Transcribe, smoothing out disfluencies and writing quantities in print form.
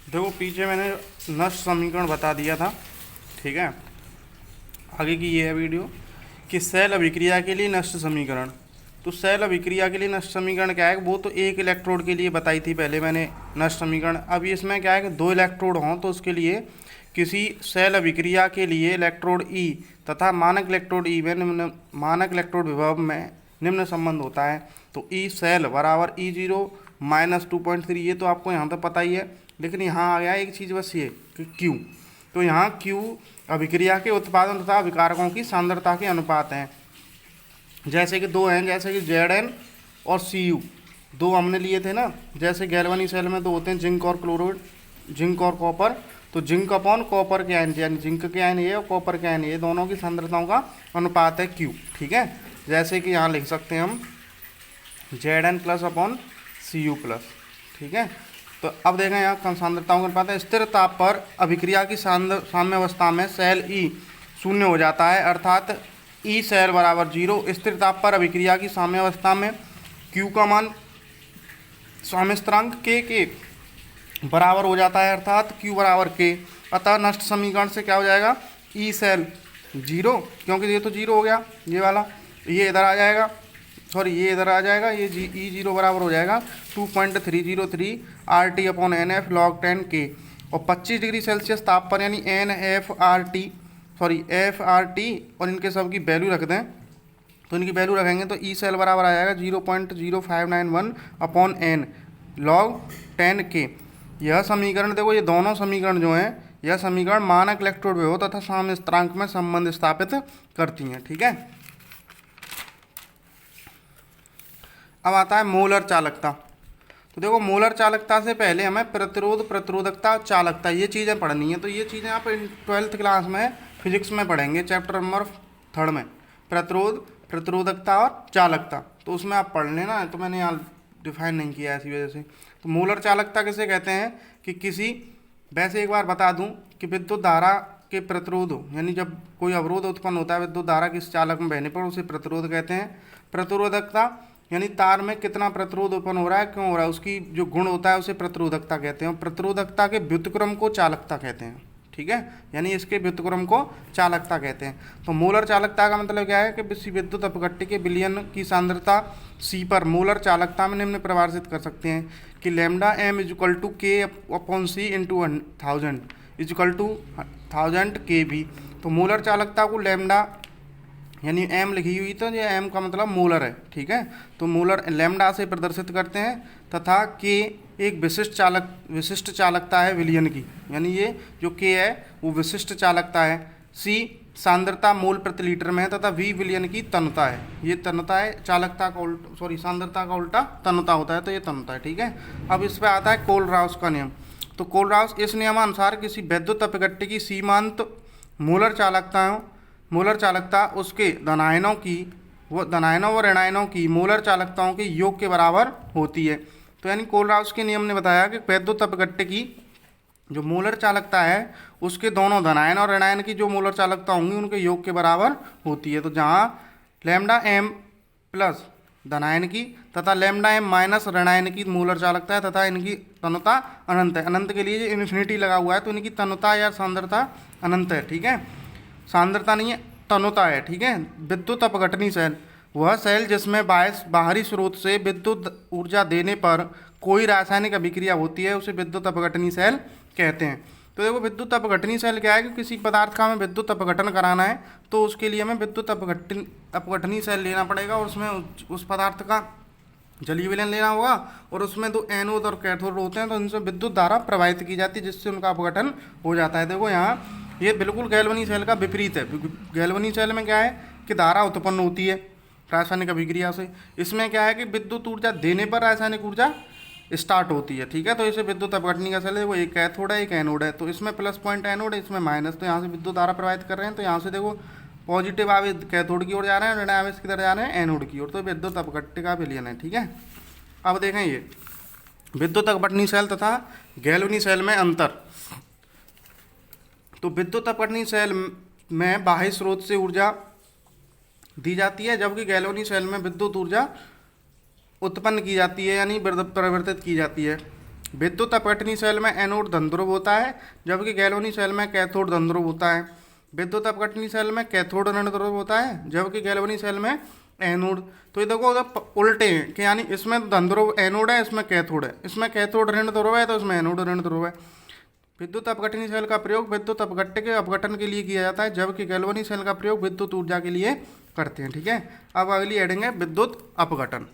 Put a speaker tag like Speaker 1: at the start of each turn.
Speaker 1: देखो पीछे मैंने नष्ट समीकरण बता दिया था, ठीक है। आगे की ये है वीडियो कि सेल अभिक्रिया के लिए नष्ट समीकरण। तो सेल अभिक्रिया के लिए नष्ट समीकरण क्या है, वो तो एक इलेक्ट्रोड के लिए बताई थी पहले मैंने नष्ट समीकरण। अब इसमें क्या है कि दो इलेक्ट्रोड हों तो उसके लिए किसी सेल अभिक्रिया के लिए इलेक्ट्रोड ई तथा मानक इलेक्ट्रोड ई में मानक इलेक्ट्रोड विभव में निम्न संबंध होता है। तो ई सेल बराबर E0 - 2.3, ये तो आपको यहाँ तक पता ही है। लेकिन यहाँ आ गया एक चीज़ बस ये कि क्यू। तो यहाँ क्यू अभिक्रिया के उत्पादन तथा विकारकों की सांद्रता के अनुपात हैं। जैसे कि दो हैं, जैसे कि Zn और Cu, दो हमने लिए थे ना। जैसे गैल्वेनिक सेल में दो होते हैं, जिंक और क्लोराइड, जिंक और कॉपर। तो जिंक अपॉन कॉपर के आयन, यानी जिंक के आयन ये और कॉपर के आयन ये, दोनों की सांद्रताओं का अनुपात है क्यू, ठीक है। जैसे कि यहाँ लिख सकते हैं हम Zn plus upon Cu plus, ठीक है। तो अब देखें यहाँ सांद्रताओं का अनुपात है। स्थिर ताप पर अभिक्रिया की साम्यावस्था में सेल ई शून्य हो जाता है, अर्थात ई सेल बराबर 0। स्थिर ताप पर अभिक्रिया की साम्यावस्था में क्यू का मान साम्य स्थिरांक के बराबर हो जाता है, अर्थात क्यू बराबर के। अतः नष्ट समीकरण से क्या हो जाएगा, ई सेल 0, क्योंकि ये तो 0 हो गया, ये वाला, ये इधर आ जाएगा, सॉरी ये इधर आ जाएगा, ये E0 बराबर हो जाएगा 2.303 RT upon NF log 10 K। और 25 डिग्री सेल्सियस ताप पर यानी NFRT, सॉरी FRT, और इनके सब की वैल्यू रख दें, तो इनकी वैल्यू रखेंगे तो ई सेल बराबर आ जाएगा 0.0591 अपॉन N log 10 K। यह समीकरण देखो, ये दोनों समीकरण जो हैं, यह समीकरण मानक इलेक्ट्रोड विभव तथा साम्य स्थिरांक में संबंध स्थापित करती हैं, ठीक है। अब आता है मोलर चालकता। तो देखो मोलर चालकता से पहले हमें प्रतिरोध, प्रतिरोधकता और चालकता, ये चीज़ें पढ़नी है। तो ये चीज़ें आप 12th क्लास में फिजिक्स में पढ़ेंगे, चैप्टर नंबर 3 में, प्रतिरोध, प्रतिरोधकता और चालकता। तो उसमें आप पढ़ लेना, तो मैंने यहाँ डिफाइन नहीं किया है इसी वजह से। तो मोलर चालकता किसे कहते हैं कि किसी, वैसे एक बार बता दूँ कि विद्युत धारा के प्रतिरोध, यानी जब कोई अवरोध उत्पन्न होता है विद्युत धारा किस चालक में बहने पर, उसे प्रतिरोध कहते हैं। प्रतिरोधकता यानी तार में कितना प्रतिरोध उत्पन्न हो रहा है, क्यों हो रहा है, उसकी जो गुण होता है उसे प्रतिरोधकता कहते हैं। और प्रतिरोधकता के व्युत्क्रम को चालकता कहते हैं, ठीक है, यानी इसके व्युत्क्रम को चालकता कहते हैं। तो मोलर चालकता का मतलब क्या है कि किसी विद्युत अपघट्य के विलयन की सांद्रता C पर मोलर चालकता में निम्न परिभाषित कर सकते हैं कि lambda m = K upon C into 1000 = 1000 kV। तो मोलर चालकता को लैम्डा यानी m लिखी हुई, तो ये m का मतलब मोलर है, ठीक है। तो मोलर लैम्डा से प्रदर्शित करते हैं, तथा k एक विशिष्ट चालकता है विलयन की, यानी ये जो k है वो विशिष्ट चालकता है। c सांद्रता मोल प्रति लीटर में है, तथा v विलयन की तन्यता है। ये तन्यता है, चालकता का उल्टा, सॉरी सांद्रता का उल्टा तन्यता होता है, तो ये तन्यता है, ठीक है। अब इस पर आता है कोलराउस का नियम। तो कोलराउस इस नियमानुसार किसी विद्युत अपघट्य की सीमांत मोलर चालकता उसके धनायनों व ऋणायनों की मोलर चालकताओं के योग के बराबर होती है। तो यानी कोलराउस के नियम ने बताया कि विद्युत अपघट्य की जो मोलर चालकता है उसके दोनों धनायन और ऋणायन की जो मोलर चालकता होंगी उनके योग के बराबर होती है। तो जहाँ लैम्डा m प्लस धनायन की तथा लैम्डा m माइनस ऋणायन की मोलर चालकता है, तथा इनकी तन्यता अनंत है। अनंत के लिए इन्फिनिटी लगा हुआ है, तो इनकी तन्यता या सांद्रता अनंत है, ठीक है। सांद्रता नहीं है, तन्यता है, ठीक है। विद्युत अपघटनी सेल वह सेल जिसमें बाहरी स्रोत से विद्युत ऊर्जा देने पर कोई रासायनिक अभिक्रिया होती है, उसे विद्युत अपघटनी सेल कहते हैं। तो देखो विद्युत अपघटनी सेल क्या है कि किसी पदार्थ का हमें विद्युत अपघटन कराना है, तो उसके लिए हमें विद्युत अपघटनी सेल लेना पड़ेगा, और उसमें उस पदार्थ का जलीय विलयन लेना होगा, और उसमें दो एनोड और कैथोड होते हैं, तो इनसे विद्युत धारा प्रवाहित की जाती है, जिससे उनका अपघटन हो जाता है। देखो यहाँ ये बिल्कुल गैल्वेनिक सेल का विपरीत है। गैल्वेनिक सेल में क्या है कि धारा उत्पन्न होती है रासायनिक अभिक्रिया से। इसमें क्या है कि विद्युत ऊर्जा देने पर रासायनिक ऊर्जा स्टार्ट होती है, ठीक है। तो इसे विद्युत अपघटनी का सेल है, वो एक कैथोड है एक एनोड है। तो इसमें प्लस पॉइंट एनोड है, इसमें माइनस, तो यहाँ से विद्युत धारा प्रवाहित कर रहे हैं। तो यहाँ से देखो पॉजिटिव आवेश कैथोड की ओर जा रहे हैं, ऋण आवेश किधर जा रहे हैं, एनोड की ओर। तो विद्युत अपघट्य का विलयन है, ठीक है। अब देखें ये विद्युत अपघटनी सेल तथा गैल्वेनिक सेल में अंतर। तो विद्युत अपघटनी सेल में बाह्य स्रोत से ऊर्जा दी जाती है, जबकि गैल्वेनिक सेल में विद्युत ऊर्जा उत्पन्न की जाती है, यानी परिवर्तित की जाती है। विद्युत अपघटनी सेल में एनोड धन ध्रुव होता है, जबकि गैल्वेनिक सेल में कैथोड धन ध्रुव होता है। विद्युत अपघटनी सेल में कैथोड ऋण ध्रुव होता है, जबकि गैल्वेनिक सेल में एनोड। तो ये देखो उधर उल्टे हैं कि यानी इसमें धन ध्रुव एनोड है, इसमें कैथोड है, इसमें कैथोड ऋण ध्रुव है तो इसमें एनोड ऋण ध्रुव है। विद्युत अपघटनी सेल का प्रयोग विद्युत अपघट्य के अपघटन के लिए किया जाता है, जबकि गैल्वेनिक सेल का प्रयोग विद्युत ऊर्जा के लिए करते हैं। ठीक है, अब अगली हेडिंग है विद्युत अपघटन।